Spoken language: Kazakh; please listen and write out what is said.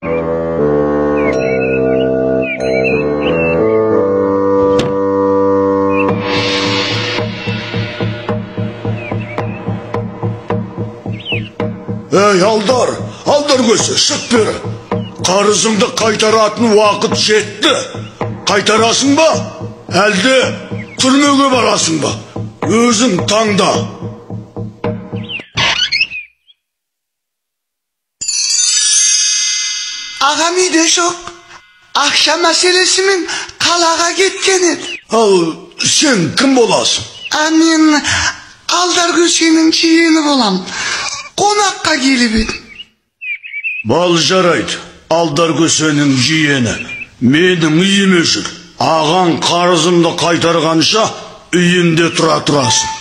Ey Aldar көзі, шық бері. Қарызыңды қайтаратын уақыт жетті. Қайтарасың ба? Әлде түрмеге барасың ба? Өзің таңда. Ағам үйде жоқ. Ақша мәселесімен қалаға кеткен еді. Ал сен кім боласың? Мен Алдар көсенің жиені болам. Қонаққа келіп едім. Бал жарайды. Алдар көсенің жиені. Менің үйіме жүр. Ағаң қарызымды қайтарғанша үйімде тұра тұрасың.